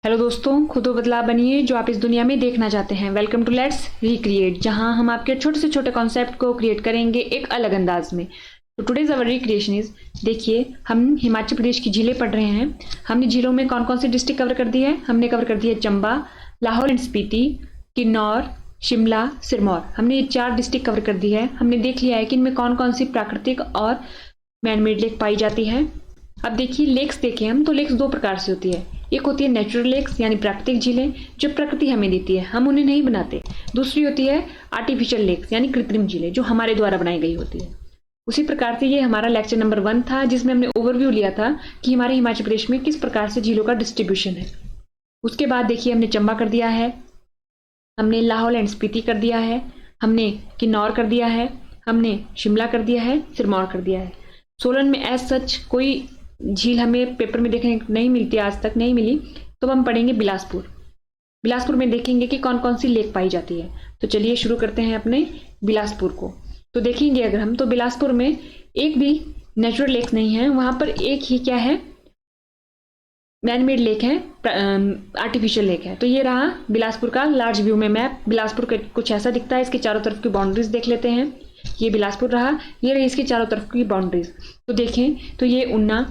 Hello दोस्तों, खुद वो बदलाव बनिए जो आप इस दुनिया में देखना चाहते हैं। वेलकम टू लेट्स रिक्रिएट, जहां हम आपके छोटे से छोटे कॉन्सेप्ट को क्रिएट करेंगे एक अलग अंदाज में। तो टुडेज अवर रिक्रिएशन इज, देखिए हम हिमाचल प्रदेश की झीलें पढ़ रहे हैं। हमने झीलों में कौन कौन सी डिस्ट्रिक्ट कवर कर दी है? हमने कवर कर दी है चंबा, लाहौल एंड स्पीति, किन्नौर, शिमला, सिरमौर। हमने ये 4 डिस्ट्रिक्ट कवर कर दी है। हमने देख लिया है कि इनमें कौन कौन सी प्राकृतिक और मैनमेड लेक पाई जाती है। अब देखिए लेक्स देखें हम, तो लेक्स 2 प्रकार से होती है। एक होती है नेचुरल लेक्स यानी प्राकृतिक झीलें जो प्रकृति हमें देती है, हम उन्हें नहीं बनाते। दूसरी होती है आर्टिफिशियल लेक्स यानी कृत्रिम झीलें जो हमारे द्वारा बनाई गई होती है। उसी प्रकार से ये हमारा लेक्चर नंबर 1 था, जिसमें हमने ओवरव्यू लिया था कि हमारे हिमाचल प्रदेश में किस प्रकार से झीलों का डिस्ट्रीब्यूशन है। उसके बाद देखिए हमने चंबा कर दिया है, हमने लाहौल एंड स्पीति कर दिया है, हमने किन्नौर कर दिया है, हमने शिमला कर दिया है, सिरमौर कर दिया है। सोलन में एज सच कोई झील हमें पेपर में देखने नहीं मिलती, आज तक नहीं मिली। तो हम पढ़ेंगे बिलासपुर। बिलासपुर में देखेंगे कि कौन कौन सी लेक पाई जाती है। तो चलिए शुरू करते हैं अपने बिलासपुर को। तो देखेंगे अगर हम, तो बिलासपुर में एक भी नेचुरल लेक नहीं है, वहां पर एक ही क्या है, मैनमेड लेक है, आर्टिफिशियल लेक है। तो ये रहा बिलासपुर का लार्ज व्यू में मैप। बिलासपुर का कुछ ऐसा दिखता है। इसके चारों तरफ की बाउंड्रीज देख लेते हैं। ये बिलासपुर रहा, ये रही इसके चारों तरफ की बाउंड्रीज। तो देखें तो ये ऊना,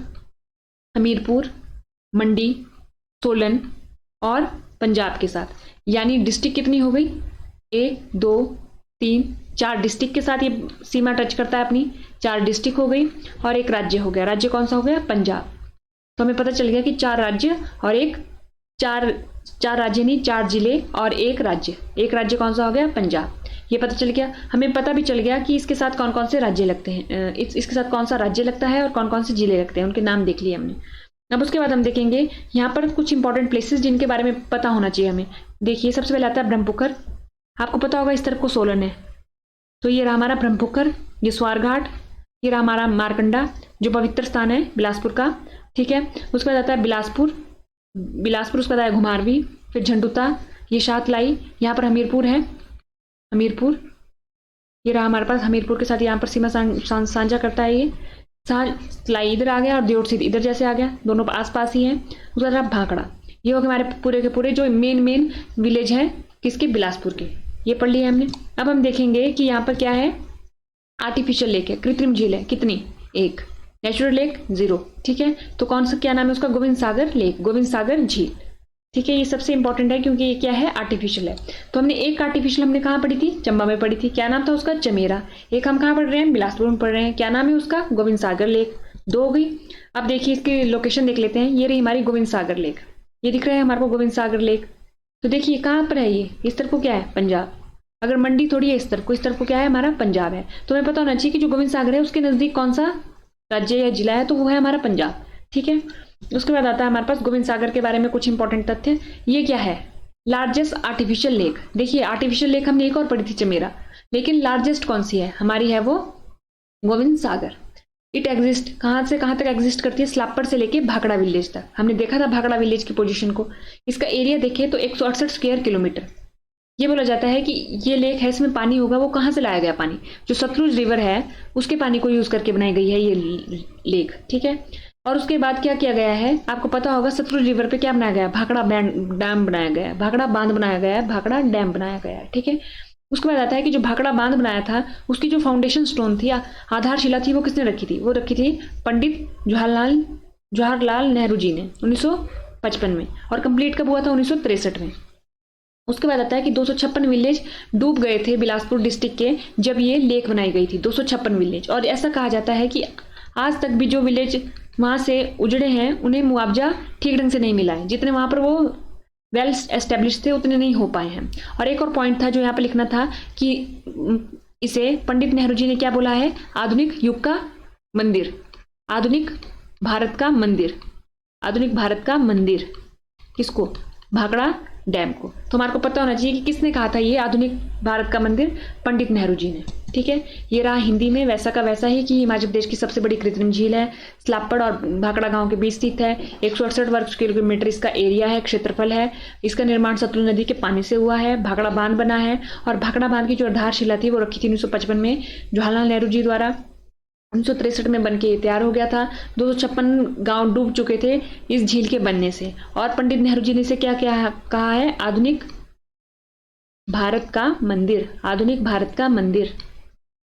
हमीरपुर, मंडी, सोलन और पंजाब के साथ, यानी डिस्ट्रिक्ट कितनी हो गई? 1 2 3 4 डिस्ट्रिक्ट के साथ ये सीमा टच करता है अपनी। 4 डिस्ट्रिक्ट हो गई और एक राज्य हो गया। राज्य कौन सा हो गया? पंजाब। तो हमें पता चल गया कि 4 राज्य और एक चार राज्य नहीं, 4 जिले और एक राज्य। एक राज्य कौन सा हो गया? पंजाब। ये पता चल गया। हमें पता भी चल गया कि इसके साथ कौन कौन से राज्य लगते हैं, इसके साथ कौन सा राज्य लगता है और कौन कौन से जिले लगते हैं, उनके नाम देख लिए हमने। अब उसके बाद हम देखेंगे यहाँ पर कुछ इंपॉर्टेंट प्लेसेस जिनके बारे में पता होना चाहिए हमें। देखिए सबसे पहले आता है ब्रह्मपुत्र। आपको पता होगा इस तरफ को सोलन है, तो ये रहा हमारा ब्रह्मपुत्र, ये स्वारघाट, ये रहा हमारा मारकंडा जो पवित्र स्थान है बिलासपुर का। ठीक है, उसके बाद आता है बिलासपुर, उसके बाद आया घुमारवी, फिर झंडुता, ये शातलाई, यहाँ पर हमीरपुर है, हमीरपुर ये रहा हमारे पास। हमीरपुर के साथ यहाँ पर सीमा साझा करता है ये। लाई इधर आ गया और देवट सीध इधर जैसे आ गया, दोनों आसपास ही हैं। उसके बाद भाखड़ा, ये हो गए हमारे पूरे के पूरे जो मेन विलेज हैं किसके? बिलासपुर के। ये पढ़ लिया हमने। अब हम देखेंगे कि यहाँ पर क्या है, आर्टिफिशियल लेक है, कृत्रिम झील है। कितनी? 1। Natural lake 0। ठीक है, तो कौन सा क्या नाम है उसका? गोविंद सागर लेक, गोविंद सागर झील। ठीक है, ये सबसे इंपॉर्टेंट है क्योंकि ये क्या है? आर्टिफिशियल है। तो हमने एक आर्टिफिशियल हमने कहाँ पढ़ी थी? चंबा में पढ़ी थी। क्या नाम था उसका? चमेरा। एक हम कहाँ पढ़ रहे हैं? बिलासपुर में पढ़ रहे हैं। क्या नाम है उसका? गोविंद सागर लेक। 2 हो गई। अब देखिए इसकी लोकेशन देख लेते हैं। ये रही हमारी गोविंद सागर लेक, ये दिख रहा है हमारे को गोविंद सागर लेक। तो देखिए कहाँ पर है ये? इस तरफ को क्या है? पंजाब। अगर मंडी थोड़ी है इस तरफ को, इस तरफ को क्या है? हमारा पंजाब है। तो हमें पता होना चाहिए कि जो गोविंद सागर है उसके नजदीक कौन सा राज्य या जिला है, तो वो है हमारा पंजाब। ठीक है, उसके बाद आता है हमारे पास गोविंद सागर के बारे में कुछ इंपॉर्टेंट तथ्य। ये क्या है? Largest artificial lake. देखिए आर्टिफिशियल लेक हमने एक और पढ़ी थी चमेरा, लेकिन लार्जेस्ट कौन सी है हमारी? है वो गोविंद सागर। इट एग्जिस्ट कहां से कहां तक एग्जिस्ट करती है? स्लापड़ से लेके भाखड़ा विलेज तक। हमने देखा था भाखड़ा विलेज की पोजीशन को। इसका एरिया देखिए तो 168 स्क्वायर किलोमीटर। ये बोला जाता है कि ये लेक है, इसमें पानी होगा। वो कहाँ से लाया गया पानी? जो सतलुज रिवर है उसके पानी को यूज करके बनाई गई है ये लेक। ठीक है, और उसके बाद क्या किया गया है? आपको पता होगा सतलुज रिवर पे क्या बनाया गया? भाखड़ा डैम बनाया गया है, भाखड़ा बांध बनाया गया है, भाखड़ा डैम बनाया गया है। ठीक है, उसके बाद आता है कि जो भाखड़ा बांध बनाया था उसकी जो फाउंडेशन स्टोन थी, आधारशिला थी, वो किसने रखी थी? वो रखी थी पंडित जवाहरलाल नेहरू जी ने 1955 में। और कंप्लीट कब हुआ था? 1963 में। उसके बाद आता है कि 256 विलेज डूब गए थे बिलासपुर डिस्ट्रिक्ट के जब ये लेक बनाई गई थी। 256 विलेज। और ऐसा कहा जाता है कि आज तक भी जो विलेज वहां से उजड़े हैं उन्हें मुआवजा ठीक ढंग से नहीं मिला है। जितने वहां पर वो वेल एस्टेब्लिश थे उतने नहीं हो पाए हैं। और एक और पॉइंट था जो यहाँ पर लिखना था कि इसे पंडित नेहरू जी ने क्या बोला है? आधुनिक युग का मंदिर, आधुनिक भारत का मंदिर, आधुनिक भारत का मंदिर। किसको? भाखड़ा डैम को। तो हमारे को पता होना चाहिए कि किसने कहा था ये आधुनिक भारत का मंदिर? पंडित नेहरू जी ने। ठीक है, ये रहा हिंदी में वैसा का वैसा ही कि हिमाचल प्रदेश की सबसे बड़ी कृत्रिम झील है, स्लापड़ और भाखड़ा गांव के बीच स्थित है। 168 वर्ग किलोमीटर इसका एरिया है, क्षेत्रफल है। इसका निर्माण सतलुज नदी के पानी से हुआ है। भाखड़ा बांध बना है और भाखड़ा बांध की जो आधारशिला थी वो रखी थी 1955 में जवाहरलाल नेहरू जी द्वारा। 1963 में बन के तैयार हो गया था। 256 गांव डूब चुके थे इस झील के बनने से। और पंडित नेहरू जी ने इसे क्या क्या कहा है? आधुनिक भारत का मंदिर। आधुनिक भारत का मंदिर,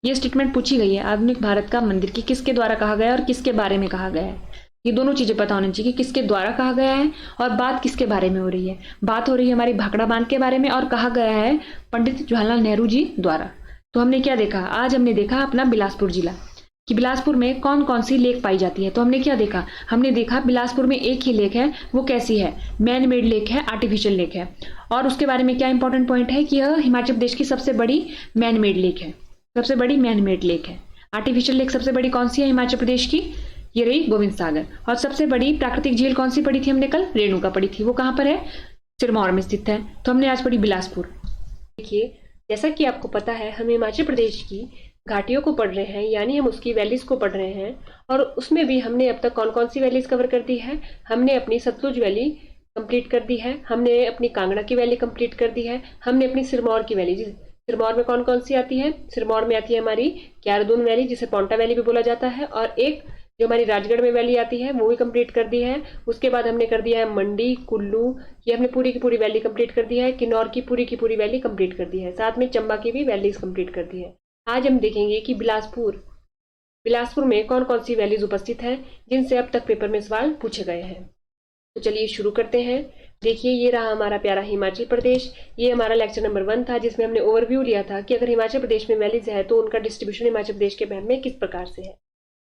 ये स्टेटमेंट पूछी गई है। आधुनिक भारत का मंदिर की किसके द्वारा कहा गया है और किसके बारे में कहा गया है? ये दोनों चीजें पता होनी चाहिए कि किसके द्वारा कहा गया है और बात किसके बारे में हो रही है। बात हो रही है हमारी भाखड़ा बांध के बारे में और कहा गया है पंडित जवाहरलाल नेहरू जी द्वारा। तो हमने क्या देखा? आज हमने देखा अपना बिलासपुर जिला कि बिलासपुर में कौन कौन सी लेक पाई जाती है। तो हमने क्या देखा? हमने देखा बिलासपुर में एक ही लेक है, वो कैसी है? मैन मेड लेक है, आर्टिफिशियल लेक है। और उसके बारे में क्या इंपॉर्टेंट पॉइंट है कि यह हिमाचल प्रदेश की सबसे बड़ी मैन मेड लेक है। सबसे बड़ी मैन मेड लेक है। आर्टिफिशियल लेक सबसे बड़ी कौन सी है हिमाचल प्रदेश की? ये रही गोविंद सागर। और सबसे बड़ी प्राकृतिक झील कौन सी पड़ी थी हमने कल? रेणुका पड़ी थी। वो कहाँ पर है? सिरमौर में स्थित है। तो हमने आज पढ़ी बिलासपुर। देखिए, जैसा कि आपको पता है, हम हिमाचल प्रदेश की घाटियों को पढ़ रहे हैं, यानी हम उसकी वैलीज को पढ़ रहे हैं। और उसमें भी हमने अब तक कौन कौन सी वैलीज कवर कर दी है? हमने अपनी सतलुज वैली कंप्लीट कर दी है, हमने अपनी कांगड़ा की वैली कंप्लीट कर दी है, हमने अपनी सिरमौर की वैली, सिरमौर में कौन कौन सी आती है? सिरमौर में आती है हमारी क्यारदून वैली, जिसे पोंटा वैली भी बोला जाता है, और एक जो हमारी राजगढ़ में वैली आती है वो भी कंप्लीट कर दी है। उसके बाद हमने कर दिया है मंडी, कुल्लू, ये हमने पूरी की पूरी वैली कंप्लीट कर दी है। किन्नौर की पूरी वैली कंप्लीट कर दी है। साथ में चंबा की भी वैलीज कंप्लीट कर दी है। आज हम देखेंगे कि बिलासपुर में कौन कौन सी वैलीज उपस्थित हैं जिनसे अब तक पेपर में सवाल पूछे गए हैं। तो चलिए शुरू करते हैं। देखिए, ये रहा हमारा प्यारा हिमाचल प्रदेश। ये हमारा लेक्चर नंबर 1 था, जिसमें हमने ओवरव्यू लिया था कि अगर हिमाचल प्रदेश में वैलीज है तो उनका डिस्ट्रीब्यूशन हिमाचल प्रदेश के मैप में किस प्रकार से है।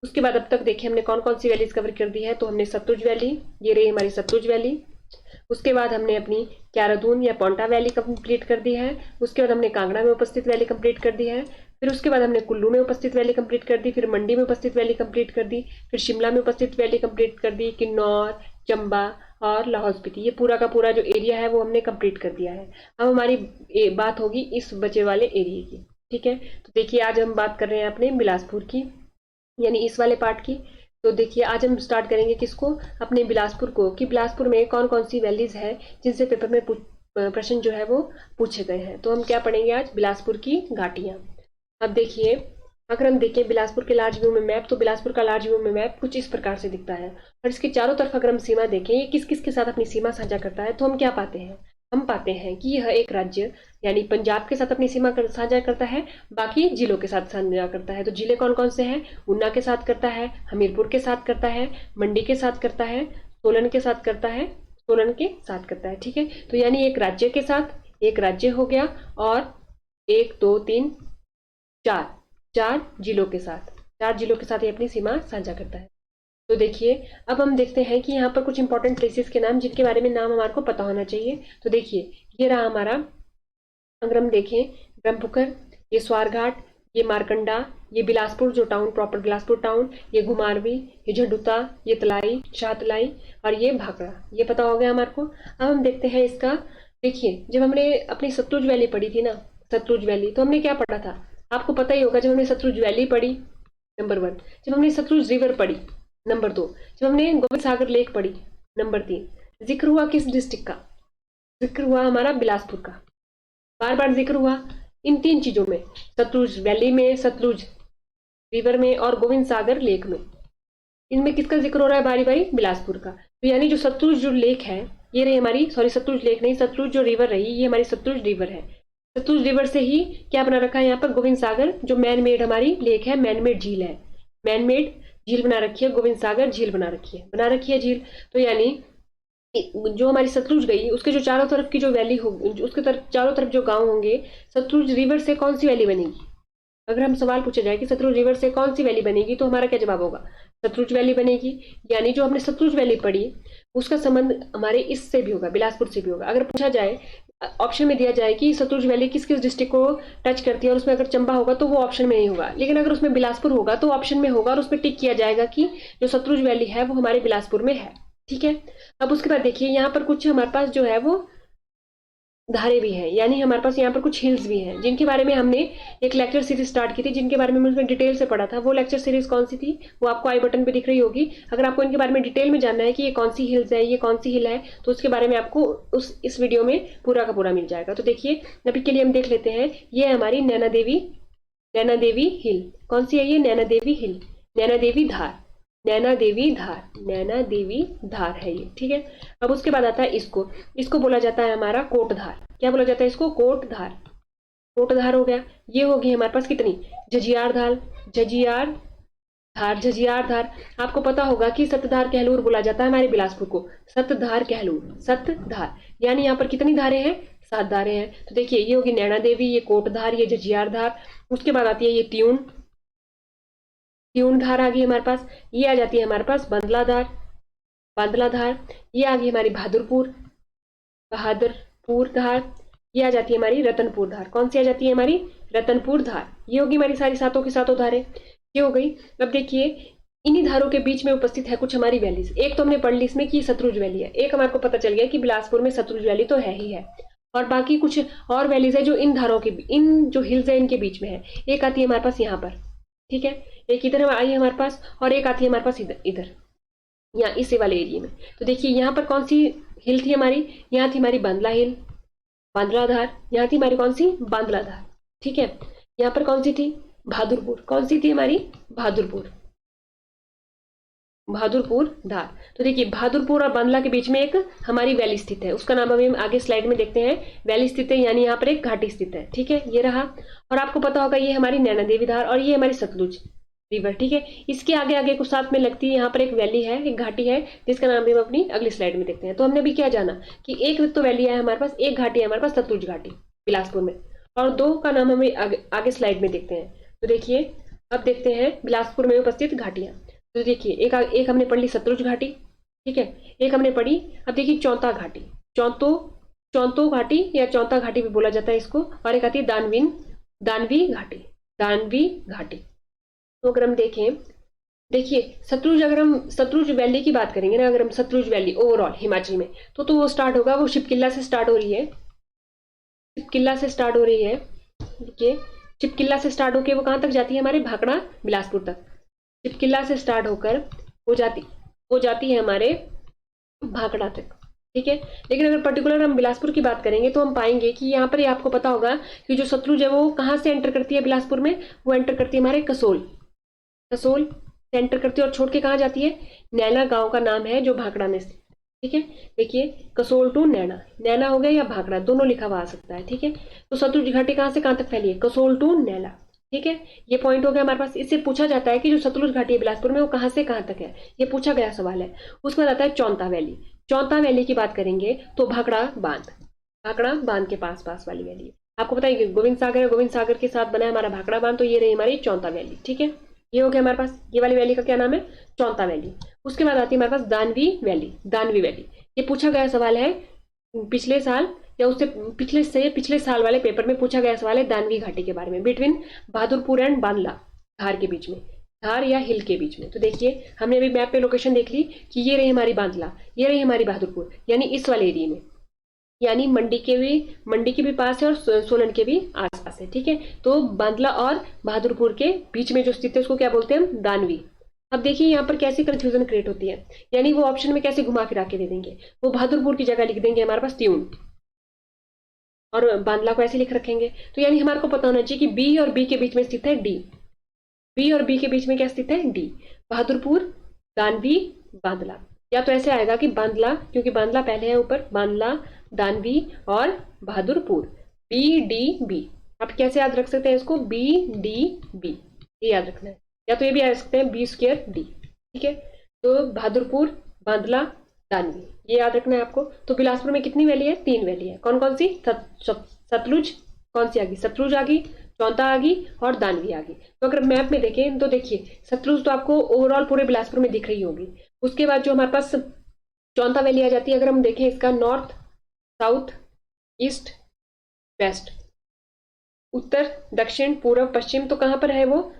उसके बाद अब तक देखिए हमने कौन कौन सी वैलीज कवर कर दी है। तो हमने सतलुज वैली, ये रही हमारी सतलुज वैली। उसके बाद हमने अपनी क्यारदून या पोंटा वैली कंप्लीट कर दी है। उसके बाद हमने कांगड़ा में उपस्थित वैली कंप्लीट कर दी है। फिर उसके बाद हमने कुल्लू में उपस्थित वैली कंप्लीट कर दी, फिर मंडी में उपस्थित वैली कंप्लीट कर दी, फिर शिमला में उपस्थित वैली कंप्लीट कर दी, किन्नौर, चंबा और लाहौल स्पीति, ये पूरा का पूरा जो एरिया है वो हमने कंप्लीट कर दिया है। अब हमारी बात होगी इस बचे वाले एरिया की। ठीक है, तो देखिए आज हम बात कर रहे हैं अपने बिलासपुर की, यानी इस वाले पार्ट की। तो देखिए आज हम स्टार्ट करेंगे किसको? अपने बिलासपुर को, कि बिलासपुर में कौन कौन सी वैलीज है जिनसे पेपर में प्रश्न जो है वो पूछे गए हैं। तो हम क्या पढ़ेंगे आज? बिलासपुर की घाटियां। अब देखिए, अगर हम देखें बिलासपुर के लार्ज व्यू में मैप, तो बिलासपुर का लार्ज व्यू में मैप कुछ इस प्रकार से दिखता है। और इसके चारों तरफ अगर हम सीमा देखें, ये किस किस के साथ अपनी सीमा साझा करता है, तो हम क्या पाते हैं? हम पाते हैं कि यह एक राज्य यानी पंजाब के साथ अपनी सीमा साझा करता है, बाकी जिलों के साथ साझा करता है। तो जिले कौन कौन से हैं? ऊना के साथ करता है, हमीरपुर के साथ करता है, मंडी के साथ करता है, सोलन के साथ करता है, सोलन के साथ करता है। ठीक है, तो यानी एक राज्य के साथ, एक राज्य हो गया, और 1 2 3 4 जिलों के साथ, 4 जिलों के साथ ये अपनी सीमा साझा करता है। तो देखिए अब हम देखते हैं कि यहाँ पर कुछ इंपॉर्टेंट प्लेसेस के नाम, जिनके बारे में नाम हमारे को पता होना चाहिए। तो देखिए ये रहा हमारा, अगर हम देखें, ब्रह्मपुकर, ये स्वारघाट, ये मारकंडा, ये बिलासपुर जो टाउन प्रॉपर बिलासपुर टाउन, ये घुमारवी, ये झंडुता, ये तलाई, शाहतलाई, और ये भाखड़ा, ये पता हो गया हमारे को। अब हम देखते हैं इसका। देखिए जब हमने अपनी सतलुज वैली पढ़ी थी ना, सतलुज वैली, तो हमने क्या पढ़ा था? आपको पता ही होगा। जब हमने सतलुज वैली पढ़ी, नंबर 1, जब हमने सतलुज रिवर पढ़ी, नंबर 2, जब हमने गोविंद सागर लेक पढ़ी, नंबर 3, जिक्र हुआ किस डिस्ट्रिक्ट का? जिक्र हुआ हमारा बिलासपुर का। बार बार जिक्र हुआ इन 3 चीजों में, सतलुज वैली में, सतलुज रिवर में, और गोविंद सागर लेक में। इनमें किसका जिक्र हो रहा है बारी बारी? बिलासपुर का। तो यानी जो सतलुज जो लेक है, ये रही हमारी, सॉरी सतलुज लेक नहीं, सतलुज जो रिवर रही, ये हमारी सतलुज रिवर है। सतलुज रिवर से ही क्या बना रखा है यहाँ पर? गोविंद सागर जो मैन मेड हमारी लेक है, मैन मेड झील है, मैन मेड झील बना रखी है, गोविंद सागर झील बना रखी है झील। तो यानी जो हमारी सतलुज गई, उसके जो चारों तरफ की जो वैली होगी, उसके चारों तरफ जो गांव होंगे, सतलुज रिवर से कौन सी वैली बनेगी? अगर हम सवाल पूछे जाए कि सतलुज रिवर से कौन सी वैली बनेगी, तो हमारा क्या जवाब होगा? सतलुज वैली बनेगी। यानी जो हमने सतलुज वैली पढ़ी, उसका संबंध हमारे इससे भी होगा, बिलासपुर से भी होगा। अगर पूछा जाए, ऑप्शन में दिया जाए कि सतलुज वैली किस किस डिस्ट्रिक्ट को टच करती है, और उसमें अगर चंबा होगा तो वो ऑप्शन में नहीं होगा, लेकिन अगर उसमें बिलासपुर होगा तो ऑप्शन में होगा, और उसमें टिक किया जाएगा कि जो सतलुज वैली है वो हमारे बिलासपुर में है। ठीक है, अब उसके बाद देखिए यहाँ पर कुछ हमारे पास जो है वो धारे भी हैं, यानी हमारे पास यहाँ पर कुछ हिल्स भी हैं, जिनके बारे में हमने एक लेक्चर सीरीज स्टार्ट की थी, जिनके बारे में उसमें डिटेल से पढ़ा था। वो लेक्चर सीरीज कौन सी थी, वो आपको आई बटन पे दिख रही होगी। अगर आपको इनके बारे में डिटेल में जानना है कि ये कौन सी हिल्स है, ये कौन सी हिल है, तो उसके बारे में आपको इस वीडियो में पूरा का पूरा मिल जाएगा। तो देखिए अभी के लिए हम देख लेते हैं, ये है हमारी नैना देवी नैना देवी हिल, कौन सी है ये? नैना देवी हिल। नैना देवी धार, नैना देवी धार, नैना देवी धार है ये, ठीक है। अब उसके बाद आता है इसको बोला जाता है हमारा कोटधार। क्या बोला जाता है इसको? कोटधार। कोटधार हो गया। ये होगी हमारे पास कितनी? झज्जियार धार, झज्जियार धार, झज्जियार धार। आपको पता होगा कि सतधार कहलूर बोला जाता है हमारे बिलासपुर को, सतधार कहलूर, सतधार। यानी यहाँ पर कितनी धारें हैं? 7 धारें हैं। तो देखिए ये होगी नैना देवी, ये कोटधार, ये झज्जियार धार। उसके बाद आती है ये त्यूण, त्यूण धार आ गई हमारे पास। ये आ जाती है हमारे पास बंदला धार, बांदला धार। ये आ गई हमारी बहादुरपुर, बहादुरपुर धार। ये आ जाती है हमारी रतनपुर धार। कौन सी आ जाती है हमारी? रतनपुर धार। ये होगी हमारी सारी सातों की सातों धारें, ये हो गई। अब देखिए इन्हीं धारों के बीच में उपस्थित है कुछ हमारी वैलीज। एक तो हमने पढ़ ली इसमें कि सतलुज वैली है, एक हमारे को पता चल गया कि बिलासपुर में सतलुज वैली तो है ही है, और बाकी कुछ और वैलीज है जो इन धारों के, इन जो हिल्स है इनके बीच में है। एक आती है हमारे पास यहाँ पर, ठीक है, एक इधर आई है हमारे पास, और एक आती है हमारे पास इधर यहाँ इसी वाले एरिया में। तो देखिए यहाँ पर कौन सी हिल थी हमारी? यहाँ थी हमारी बांदला हिल, बांदला धार। यहाँ थी हमारी कौन सी? बांदला धार, ठीक है। यहाँ पर कौन सी थी? बहादुरपुर। कौन सी थी हमारी? बहादुरपुर, बहादुरपुर धार। तो देखिए बहादुरपुर और बांदला के बीच में एक हमारी वैली स्थित है, उसका नाम अभी हम आगे स्लाइड में देखते हैं। वैली स्थित है यानी यहाँ पर एक घाटी स्थित है, ठीक है, ये रहा। और आपको पता होगा ये हमारी नैना देवी धार और ये हमारी सतलुज रिवर, ठीक है। इसके आगे आगे कुछ साथ में लगती है यहाँ पर एक वैली है, एक घाटी है, जिसका नाम भी हम अपनी अगली स्लाइड में देखते हैं। तो हमने भी क्या जाना कि एक तो वैली है हमारे पास, एक घाटी है हमारे पास सतलुज घाटी बिलासपुर में, और 2 का नाम हमें आगे स्लाइड में देखते हैं। तो देखिए अब देखते हैं बिलासपुर में उपस्थित घाटियां। तो देखिए एक हमने पढ़ ली सतलुज घाटी, ठीक है, एक हमने पढ़ी। अब देखिए चौंता घाटी, चौंतो घाटी या चौंता घाटी भी बोला जाता है इसको, और एक आती है दानवी घाटी, दानवी घाटी। तो अगर हम देखें, देखिए सतलुज, अगर हम सतलुज वैली की बात करेंगे ना, अगर हम सतलुज वैली ओवरऑल हिमाचल में, तो वो स्टार्ट होगा, वो शिपकिला से स्टार्ट हो रही है, शिपकिला से स्टार्ट हो रही है। देखिए शिपकिला से स्टार्ट होकर वो कहाँ तक जाती है? हमारे भाखड़ा बिलासपुर तक। शिपकिला से स्टार्ट होकर वो जाती है हमारे भाखड़ा तक, ठीक है। लेकिन अगर पर्टिकुलर हम बिलासपुर की बात करेंगे तो हम पाएंगे कि यहाँ पर आपको पता होगा कि जो सतलुज है वो कहाँ से एंटर करती है बिलासपुर में? वो एंटर करती है हमारे कसोल से एंटर करती है, और छोड़ के कहाँ जाती है? नैना गांव का नाम है जो भाखड़ा में स्थित, ठीक है। देखिए कसोल टू नैना, नैना हो गया या भाखड़ा, दोनों लिखा हुआ आ सकता है, ठीक है। तो सतलुज घाटी कहाँ से कहाँ तक फैली है? कसोल टू नैना, ठीक है। ये पॉइंट हो गया हमारे पास। इससे पूछा जाता है कि जो सतलुज घाटी है बिलासपुर में वो कहाँ से कहाँ तक है, ये पूछा गया सवाल है। उसके बाद आता है चौंता वैली। चौंता वैली की बात करेंगे तो भाखड़ा बांध के पास वाली वैली है। आपको पता है कि गोविंद सागर है, गोविंद सागर के साथ बना है हमारा भाखड़ा बांध, तो ये रही हमारी चौंता वैली, ठीक है। ये हो गया हमारे पास, ये वाली वैली का क्या नाम है? चौंता वैली। उसके बाद आती है हमारे पास दानवी वैली। ये पूछा गया सवाल है पिछले साल या उससे पिछले साल वाले पेपर में पूछा गया सवाल है दानवी घाटी के बारे में, बिटवीन बहादुरपुर एंड बांदला धार के बीच में, धार या हिल के बीच में। तो देखिए हमने अभी मैप पे लोकेशन देख ली कि ये रही हमारी बांदला, ये रही हमारी बहादुरपुर, यानी इस वाले एरिया में, यानी मंडी के भी पास है और सोलन के भी आसपास है, ठीक है। तो बांदला और बहादुरपुर के बीच में जो स्थित है उसको क्या बोलते हैं हम? दानवी। अब देखिए यहाँ पर कैसी कंफ्यूजन क्रिएट होती है, यानी वो ऑप्शन में कैसे घुमा फिरा के दे देंगे। वो बहादुरपुर की जगह लिख देंगे हमारे पास त्यूण, और बांदला को ऐसे लिख रखेंगे। तो यानी हमारे को पता होना चाहिए कि बी और बी के बीच में स्थित है डी, बी और बी के बीच में क्या स्थित है? डी। बहादुरपुर, दानवी, बांदला। या तो ऐसे आएगा कि बांदला, क्योंकि बांदला पहले है ऊपर, बांदला, दानवी और बहादुरपुर, बी डी बी। आप कैसे याद रख सकते हैं इसको? बी डी बी, ये याद रखना है। या तो ये भी याद रख सकते हैं बी स्क्वायर डी, ठीक है। तो बहादुरपुर, बांदला, दानवी, ये याद रखना है आपको। तो बिलासपुर में कितनी वैली है? 3 वैली है। कौन कौन सी? सतलुज कौन सी आ गई? सतलुज आ गई, चौंता आ गई और दानवी आ गई। तो अगर मैप में देखें तो देखिए सतलुज तो आपको ओवरऑल पूरे बिलासपुर में दिख रही होगी। उसके बाद जो हमारे पास चौंता वैली आ जाती है, अगर हम देखें इसका नॉर्थ, साउथ, ईस्ट, वेस्ट, उत्तर, दक्षिण, पूर्व, पश्चिम, तो कहाँ पर है वो?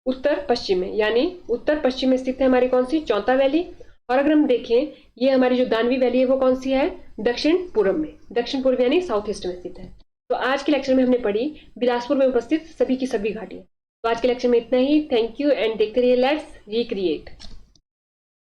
उत्तर पश्चिम में, यानी उत्तर पश्चिम में स्थित है हमारी कौन सी? चौंता वैली। और अगर हम देखें ये हमारी जो दानवी वैली है वो कौन सी है? दक्षिण पूर्व में, दक्षिण पूर्व यानी साउथ ईस्ट में स्थित है। तो आज के लेक्चर में हमने पढ़ी बिलासपुर में उपस्थित सभी की सभी घाटियां। तो आज के लेक्चर में इतना ही। थैंक यू एंड देखते रहिए लेट्स रिक्रिएट।